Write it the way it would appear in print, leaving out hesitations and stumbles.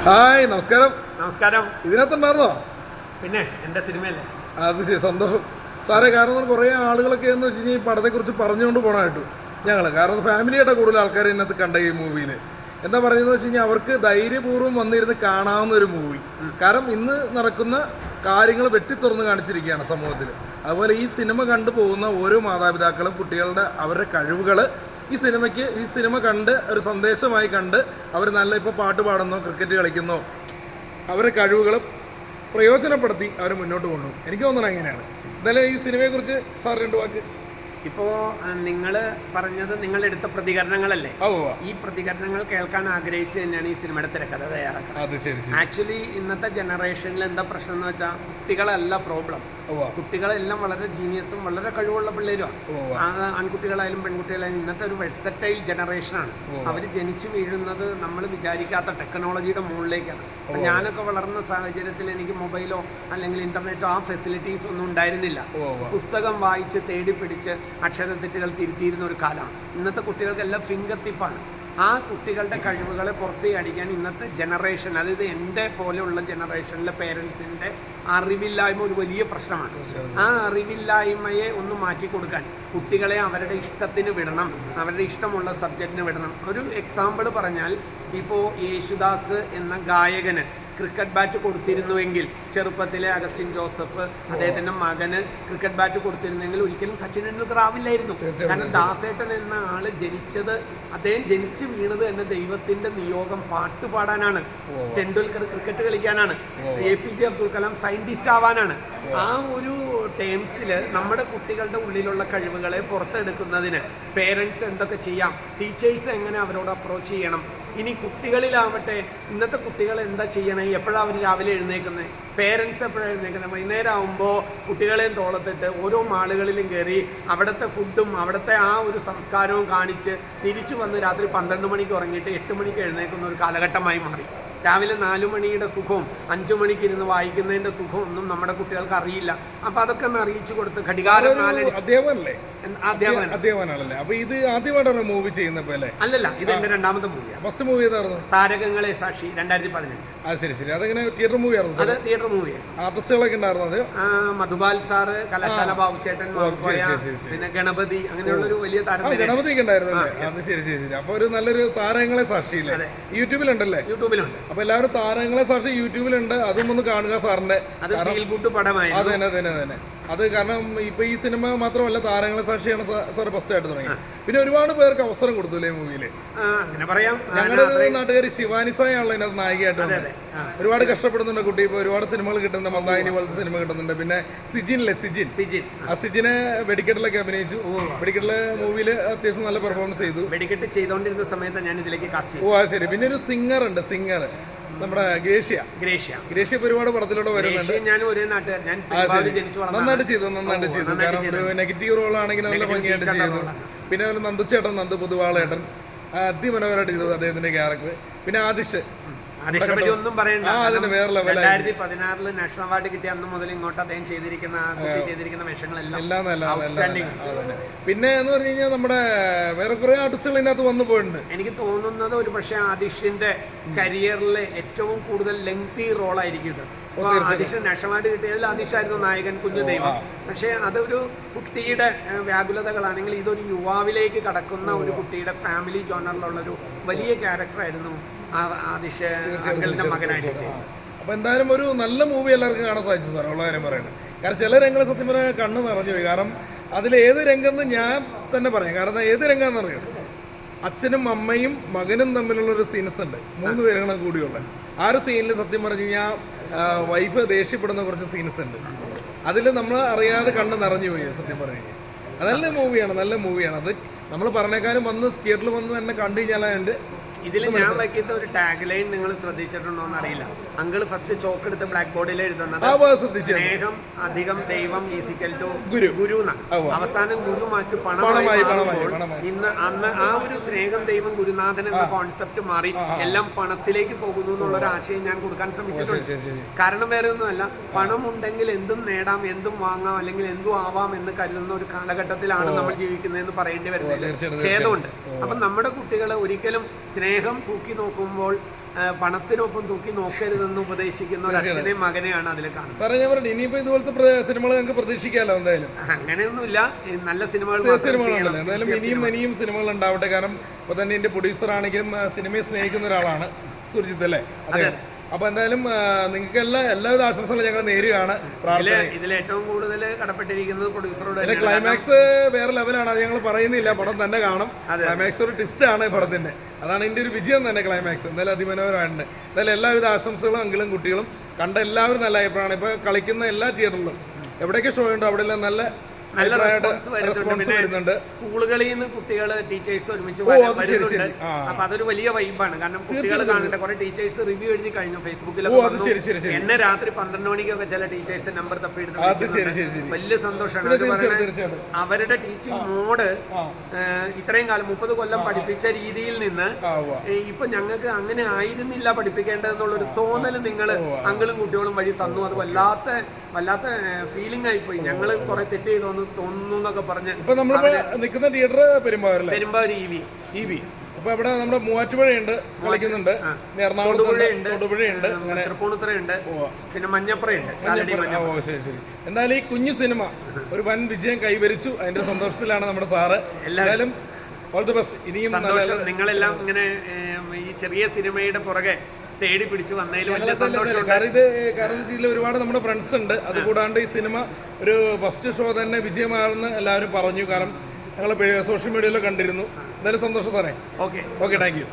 Hi, നമസ്കാരം. നമസ്കാരം. ഇതിനകത്തുണ്ടായിരുന്നോ? പിന്നെ എൻ്റെ സിനിമയല്ലേ. അത് ശരി, സന്തോഷം സാറേ. കാരണം കുറേ ആളുകളൊക്കെ എന്ന് വെച്ച് കഴിഞ്ഞാൽ ഈ പടത്തെക്കുറിച്ച് പറഞ്ഞുകൊണ്ട് പോകണമായിട്ടു കാരണം ഫാമിലിയായിട്ടാണ് കൂടുതൽ ആൾക്കാർ ഇതിനകത്ത് കണ്ട ഈ മൂവിയിൽ. എന്താ പറയുന്നത് വെച്ച് കഴിഞ്ഞാൽ അവർക്ക് ധൈര്യപൂർവ്വം വന്നിരുന്ന് കാണാവുന്ന ഒരു മൂവി. കാരണം ഇന്ന് നടക്കുന്ന കാര്യങ്ങൾ വെട്ടിത്തുറന്ന് കാണിച്ചിരിക്കുകയാണ് സമൂഹത്തിൽ. അതുപോലെ ഈ സിനിമ കണ്ടു പോകുന്ന ഓരോ മാതാപിതാക്കളും കുട്ടികളുടെ അവരുടെ കഴിവുകൾ ഈ സിനിമ കണ്ട് ഒരു സന്ദേശമായി കണ്ട് അവർ നല്ല ഇപ്പോൾ പാട്ട് പാടുന്നോ ക്രിക്കറ്റ് കളിക്കുന്നോ അവരുടെ കഴിവുകൾ പ്രയോജനപ്പെടുത്തി അവർ മുന്നോട്ട് കൊണ്ടുപോകും. എനിക്ക് തോന്നുന്നത് അങ്ങനെയാണ്. എന്തായാലും ഈ സിനിമയെക്കുറിച്ച് സാർ രണ്ട് വാക്ക്. ഇപ്പോൾ നിങ്ങൾ പറഞ്ഞത് നിങ്ങളെടുത്ത പ്രതികരണങ്ങളല്ലേ, ഈ പ്രതികരണങ്ങൾ കേൾക്കാൻ ആഗ്രഹിച്ച് തന്നെയാണ് ഈ സിനിമയുടെ തിരക്കഥ തയ്യാറാക്കുന്നത്. ആക്ച്വലി ഇന്നത്തെ ജനറേഷനിൽ എന്താ പ്രശ്നം എന്ന് വെച്ചാൽ കുട്ടികളല്ല പ്രോബ്ലം. കുട്ടികളെല്ലാം വളരെ ജീനിയസും വളരെ കഴിവുള്ള പിള്ളേരുമാണ്. ആൺകുട്ടികളായാലും പെൺകുട്ടികളായാലും ഇന്നത്തെ ഒരു വെഴ്സറ്റൈൽ ജനറേഷനാണ്. അവർ ജനിച്ചു വീഴുന്നത് നമ്മൾ വിചാരിക്കാത്ത ടെക്നോളജിയുടെ മുകളിലേക്കാണ്. അപ്പം ഞാനൊക്കെ വളർന്ന സാഹചര്യത്തിൽ എനിക്ക് മൊബൈലോ അല്ലെങ്കിൽ ഇന്റർനെറ്റോ ആ ഫെസിലിറ്റീസ് ഒന്നും ഉണ്ടായിരുന്നില്ല. പുസ്തകം വായിച്ച് തേടി പിടിച്ച് അക്ഷരത്തെറ്റുകൾ തിരുത്തിയിരുന്ന ഒരു കാലമാണ്. ഇന്നത്തെ കുട്ടികൾക്കെല്ലാം ഫിംഗർ ടിപ്പാണ്. ആ കുട്ടികളുടെ കഴിവുകളെ പുറത്തേ അടിക്കാൻ ഇന്നത്തെ ജനറേഷൻ, അതായത് എൻ്റെ പോലെയുള്ള ജനറേഷനിലെ പേരൻസിൻ്റെ അറിവില്ലായ്മ ഒരു വലിയ പ്രശ്നമാണ്. ആ അറിവില്ലായ്മയെ ഒന്ന് മാറ്റി കൊടുക്കാൻ കുട്ടികളെ അവരുടെ ഇഷ്ടത്തിന് വിടണം, അവരുടെ ഇഷ്ടമുള്ള സബ്ജക്റ്റിന് വിടണം. ഒരു എക്സാമ്പിൾ പറഞ്ഞാൽ, ഇപ്പോൾ യേശുദാസ് എന്ന ഗായകന് ക്രിക്കറ്റ് ബാറ്റ് കൊടുത്തിരുന്നുവെങ്കിൽ, ചെറുപ്പത്തിലെ അഗസ്റ്റിൻ ജോസഫ് അദ്ദേഹത്തിൻ്റെ മകന് ക്രിക്കറ്റ് ബാറ്റ് കൊടുത്തിരുന്നെങ്കിൽ ഒരിക്കലും സച്ചിൻ ടെണ്ടുൽക്കർ ആവില്ലായിരുന്നു. കാരണം ദാസേട്ടൻ എന്ന ആള് അദ്ദേഹം ജനിച്ചു വീണത് തന്നെ ദൈവത്തിന്റെ നിയോഗം പാട്ട് പാടാനാണ്. ടെണ്ടുൽക്കർ ക്രിക്കറ്റ് കളിക്കാനാണ്. APJ അബ്ദുൽ കലാം സയന്റിസ്റ്റ് ആവാനാണ്. ആ ഒരു ടേംസിൽ നമ്മുടെ കുട്ടികളുടെ ഉള്ളിലുള്ള കഴിവുകളെ പുറത്തെടുക്കുന്നതിന് പേരൻസ് എന്തൊക്കെ ചെയ്യാം, ടീച്ചേഴ്സ് എങ്ങനെ അവരോട് അപ്രോച്ച് ചെയ്യണം. ഇനി കുട്ടികളിലാവട്ടെ, ഇന്നത്തെ കുട്ടികൾ എന്താ ചെയ്യണേ, എപ്പോഴാണ് അവർ രാവിലെ എഴുന്നേക്കുന്നത്, പേരൻസ് എപ്പോഴാണ് എഴുന്നേക്കുന്നത്, വൈകുന്നേരം ആകുമ്പോൾ കുട്ടികളെയും തോളത്തിട്ട് ഓരോ മാളുകളിലും കയറി അവിടുത്തെ ഫുഡും അവിടുത്തെ ആ ഒരു സംസ്കാരവും കാണിച്ച് തിരിച്ചു വന്ന് രാത്രി 12 മണിക്ക് ഉറങ്ങിയിട്ട് 8 മണിക്ക് എഴുന്നേക്കുന്ന ഒരു കാലഘട്ടമായി മാറി. രാവിലെ 4 മണിയുടെ സുഖവും 5 മണിക്ക് ഇരുന്ന് വായിക്കുന്നതിൻ്റെ സുഖവും ഒന്നും നമ്മുടെ കുട്ടികൾക്ക് അറിയില്ല. അപ്പം അതൊക്കെ ഒന്ന് അറിയിച്ചു കൊടുത്ത് ഘടികാരം അധ്യാപകനാണല്ലേ. അപ്പൊ ഇത് ആദ്യമായിട്ടാണ് മൂവി ചെയ്യുന്നപ്പോ അല്ലേ? അല്ലല്ല, ഇത് എന്റെ രണ്ടാമത്തെ മൂവിയാണ്. ഫസ്റ്റ് മൂവി ഏതായിരുന്നു? താരകങ്ങളെ സാക്ഷി 2015. ശരി. അതെങ്ങനെ തിയേറ്റർ മൂവി ആയിരുന്നു? അത് തിയേറ്റർ മൂവിയാണ്. ആർട്ടിസ്റ്റുകളൊക്കെ ഉണ്ടായിരുന്നത് മധുബാൽ സാറ്, കലാശാല ബാബുചേട്ടൻ, പിന്നെ ഗണപതി, അങ്ങനെയുള്ള ഒരു വലിയ താരം. ഗണപതി ഒക്കെ ഉണ്ടായിരുന്നല്ലേ? അത് ശരി. അപ്പൊ ഒരു നല്ലൊരു താരങ്ങളെ സാക്ഷിയില്ലേ, യൂട്യൂബിലുണ്ടല്ലേ? യൂട്യൂബിലുണ്ട്. അപ്പൊ എല്ലാവരും താരങ്ങളെ സാക്ഷി യൂട്യൂബിലുണ്ട്. അതും ഒന്ന് കാണുക സാറിന്റെ. തന്നെ അത് കാരണം ഇപ്പൊ ഈ സിനിമ മാത്രമല്ല, താരങ്ങളെ സാക്ഷിയാണ് സാർ ഫസ്റ്റ് ആയിട്ട് തുടങ്ങി. പിന്നെ ഒരുപാട് പേർക്ക് അവസരം കൊടുത്തില്ലേ മൂവിയില്? അങ്ങനെ പറയാം. ഞങ്ങളുടെ നാട്ടുകാരി ശിവാനി സായാണല്ലോ ഇതിനകത്ത് നായികയായിട്ട് വന്നത്. ഒരുപാട് കഷ്ടപ്പെടുന്നുണ്ട് കുട്ടി. ഇപ്പൊ ഒരുപാട് സിനിമകൾ കിട്ടുന്നുണ്ട്, മന്ദായിനി പോലത്തെ സിനിമ കിട്ടുന്നുണ്ട്. പിന്നെ സിജിനെ വെടിക്കെട്ടിലൊക്കെ അഭിനയിച്ചു. വെടിക്കെട്ടിലെ മൂവിയില് അത്യാവശ്യം നല്ല പെർഫോമൻസ് ചെയ്തു. വെടിക്കെട്ട് ചെയ്തോണ്ടിരുന്ന സമയത്ത് ഞാൻ ഇതിലേക്ക് കാസ്റ്റ്. ശരി. പിന്നെ ഒരു സിംഗർ നമ്മുടെ ഗ്രേഷ്യ ഒരുപാട് പടത്തിലൂടെ വരുന്നുണ്ട്. നന്നായിട്ട് ചെയ്തു. കാരണം ഒരു നെഗറ്റീവ് റോൾ ആണെങ്കിൽ നല്ല ഭംഗിയായിട്ട് ചെയ്തു. പിന്നെ നന്ദു പൊതുവാളേട്ടൻ അതിമനോഹരമായിട്ട് ചെയ്തു അദ്ദേഹത്തിന്റെ ക്യാരക്ടർ. പിന്നെ ആദിഷ് ഒന്നും പറയണ്ട. 2016 നാഷണൽ അവാർഡ് കിട്ടിയ അന്ന് മുതൽ ഇങ്ങോട്ട് അദ്ദേഹം ചെയ്തിരിക്കുന്ന വേഷങ്ങളെല്ലാം. പിന്നെ എന്ന് പറഞ്ഞു കഴിഞ്ഞാൽ നമ്മുടെ വേറെ കുറെ ആർട്ടിസ്റ്റുകൾ ഇതിനകത്ത് വന്നു പോയിട്ടുണ്ട്. എനിക്ക് തോന്നുന്നത് ഒരു പക്ഷേ ആദിഷിന്റെ കരിയറിലെ ഏറ്റവും കൂടുതൽ ലെങ്തി റോളായിരിക്കും ഇത്. ആദിഷ് നാഷണൽ അവാർഡ് കിട്ടിയതിൽ ആദിഷായിരുന്നു നായകൻ, കുഞ്ഞു ദൈവം. പക്ഷേ അതൊരു കുട്ടിയുടെ വ്യാകുലതകളാണെങ്കിൽ ഇതൊരു യുവാവിലേക്ക് കടക്കുന്ന ഒരു കുട്ടിയുടെ ഫാമിലി ജോണറിലുള്ള ഒരു വലിയ ക്യാരക്ടറായിരുന്നു ആദിഷ് മകനായിട്ട്. അപ്പൊ എന്തായാലും ഒരു നല്ല മൂവി എല്ലാവർക്കും കാണാൻ സാധിച്ചു സാർ, ഉള്ള കാര്യം പറയുന്നത്. കാരണം ചില രംഗങ്ങൾ സത്യം പറഞ്ഞാൽ കണ്ണ് നിറഞ്ഞു പോയി. കാരണം അതിൽ ഏത് രംഗം ഞാൻ തന്നെ പറയാം. കാരണം ഏത് രംഗാന്ന് അറിയാം, അച്ഛനും അമ്മയും മകനും തമ്മിലുള്ള ഒരു സീൻസ് ഉണ്ട്, 3 പേരും കൂടിയുള്ള ആ ഒരു സീനിൽ സത്യം പറഞ്ഞു കഴിഞ്ഞാൽ വൈഫ് ദേഷ്യപ്പെടുന്ന കുറച്ച് സീൻസ് ഉണ്ട്. അതിൽ നമ്മൾ അറിയാതെ കണ്ണ് നിറഞ്ഞു പോയി സത്യം പറഞ്ഞു കഴിഞ്ഞാൽ. അത് നല്ല മൂവിയാണ്. അത് നമ്മൾ പറഞ്ഞേക്കാനും വന്ന് തിയേറ്ററിൽ വന്ന് തന്നെ കണ്ടു കഴിഞ്ഞാൽ അതിൻ്റെ ഇതിൽ ഞാൻ വയ്ക്കുന്ന ഒരു ടാഗ് ലൈൻ നിങ്ങൾ ശ്രദ്ധിച്ചിട്ടുണ്ടോ എന്ന് അറിയില്ല. അങ്കിൾ ഫസ്റ്റ് ചോക്ക് എടുത്ത് ബ്ലാക്ക് ബോർഡിൽ എഴുതുന്നത് സ്നേഹം അധികം ദൈവം ഈസിക്കൽ ടു ഗുരു എന്നാണ്. അവസാനം ഗുരു മാച്ച് പണമായി മാറുമ്പോൾ അന്ന് ആ ഒരു സ്നേഹം ദൈവം ഗുരുനാഥൻ എന്ന കോൺസെപ്റ്റ് മാറി എല്ലാം പണത്തിലേക്ക് പോകുന്നു എന്നുള്ളൊരു ആശയം ഞാൻ കൊടുക്കാൻ ശ്രമിച്ചിട്ടുണ്ട്. കാരണം വേറെ ഒന്നുമല്ല, പണം ഉണ്ടെങ്കിൽ എന്തും നേടാം, എന്തും വാങ്ങാം, അല്ലെങ്കിൽ എന്തും ആവാം എന്ന് കരുതുന്ന ഒരു കാലഘട്ടത്തിലാണ് നമ്മൾ ജീവിക്കുന്നതെന്ന് പറയേണ്ടി വരുന്നത് ഖേദമുണ്ട്. അപ്പം നമ്മുടെ കുട്ടികളെ ഒരിക്കലും സ്നേഹം തൂക്കി നോക്കുമ്പോൾ പണത്തിനൊപ്പം തൂക്കി നോക്കരുതെന്ന് ഉപദേശിക്കുന്ന ഒരു അച്ഛനെയും മകനെയാണ് അതിൽ കാണുന്നത്. സാറേ ഞാൻ പറഞ്ഞു ഇനിയിപ്പോ ഇതുപോലത്തെ സിനിമകൾ ഞങ്ങൾക്ക് പ്രതീക്ഷിക്കാമല്ലോ എന്തായാലും. അങ്ങനെയൊന്നുമില്ല, നല്ല സിനിമകളുണ്ടല്ലോ എന്തായാലും ഇനിയും സിനിമകൾ ഉണ്ടാവട്ടെ. കാരണം ഇപ്പൊ തന്നെ എന്റെ പ്രൊഡ്യൂസർ ആണെങ്കിലും സിനിമയെ സ്നേഹിക്കുന്ന ഒരാളാണ് സുർജിത്ത് അല്ലേ. അതെ. അപ്പൊ എന്തായാലും നിങ്ങൾക്ക് എല്ലാവിധ ആശംസകളും ഞങ്ങൾ നേരുകയാണ്. ഇതിൽ ഏറ്റവും കൂടുതൽ കടപ്പെട്ടിരിക്കുന്നത് പ്രൊഡ്യൂസറോട്. ക്ലൈമാക്സ് വേറെ ലെവലാണ്, അത് ഞങ്ങൾ പറയുന്നില്ല, പടം തന്നെ കാണും. ക്ലൈമാക്സ് ഒരു ട്വിസ്റ്റ് ആണ് പടത്തിന്റെ, അതാണ് ഇതിന്റെ ഒരു വിജയം തന്നെ. ക്ലൈമാക്സ് എന്തായാലും അതിമനോഹരമാണ്. എന്തായാലും എല്ലാവിധ ആശംസകളും അങ്കിളും കുട്ടികളും കണ്ട എല്ലാവരും നല്ല അഭിപ്രായമാണ്. ഇപ്പൊ കളിക്കുന്ന എല്ലാ തിയേറ്ററിലും എവിടെയൊക്കെ ഷോ ഉണ്ടോ അവിടെ എല്ലാം നല്ല റെസ്പോൺസ് വരുന്നുണ്ട്. സ്കൂളുകളിൽ നിന്ന് കുട്ടികൾ ടീച്ചേഴ്സ് ഒരുമിച്ച് വരുന്നുണ്ട്. അപ്പൊ അതൊരു വലിയ വൈബാണ്. കാരണം കുട്ടികൾ കാണട്ടെ. കുറെ ടീച്ചേഴ്സ് റിവ്യൂ എഴുതി കഴിഞ്ഞു ഫേസ്ബുക്കിലൊക്കെ. എന്നെ രാത്രി 12 മണിക്കൊക്കെ ചില ടീച്ചേഴ്സ് നമ്പർ തപ്പിയെടുത്ത് വലിയ സന്തോഷമാണ്. അവരുടെ ടീച്ചിങ് മോഡ് ഇത്രയും കാലം 30 കൊല്ലം പഠിപ്പിച്ച രീതിയിൽ നിന്ന് ഇപ്പൊ ഞങ്ങൾക്ക് അങ്ങനെ ആയിരുന്നില്ല പഠിപ്പിക്കേണ്ടതെന്നുള്ളൊരു തോന്നൽ നിങ്ങൾ അങ്കിളും കുട്ടികളും വഴി തന്നു. അത് വല്ലാത്ത ഫീലിംഗ് ആയിപ്പോയി. ഞങ്ങൾ കുറെ തെറ്റ് ചെയ്തോന്ന് തോന്നുന്നു എന്നൊക്കെ പറഞ്ഞ്. ഇപ്പൊ നമ്മളിപ്പോ നിൽക്കുന്ന തിയേറ്റർ പെരുമ്പാവൂർ ഇ വി. അപ്പൊ ഇവിടെ നമ്മുടെ മൂവാറ്റുപുഴയുണ്ട്, കളിക്കുന്നുണ്ട്, എറണാകുളത്തുണ്ട്, തൊടുപുഴയുണ്ട്, തൃപ്പൂണിത്തുറയുണ്ട്, പിന്നെ മഞ്ഞപ്പുറയുണ്ട്. ശരി. എന്തായാലും ഈ കുഞ്ഞു സിനിമ ഒരു വൻ വിജയം കൈവരിച്ചു. അതിന്റെ സന്തോഷത്തിലാണ് നമ്മുടെ സാറ്. എല്ലാവരും ഓൾ ദി ബെസ്റ്റ്. ഇനിയും നിങ്ങളെല്ലാം ഇങ്ങനെ ഈ ചെറിയ സിനിമയുടെ പുറകെ തേടി പിടിച്ചു വന്നതിൽ വലിയ സന്തോഷം. കാരണം ഇതിൽ ഒരുപാട് നമ്മുടെ ഫ്രണ്ട്സ് ഉണ്ട്. അതുകൂടാണ്ട് ഈ സിനിമ ഒരു ഫസ്റ്റ് ഷോ തന്നെ വിജയമാണെന്ന് എല്ലാവരും പറഞ്ഞു. കാരണം ഞങ്ങൾ സോഷ്യൽ മീഡിയയിൽ കണ്ടിരുന്നു. എന്തായാലും സന്തോഷം സാറേ. Okay, thank you.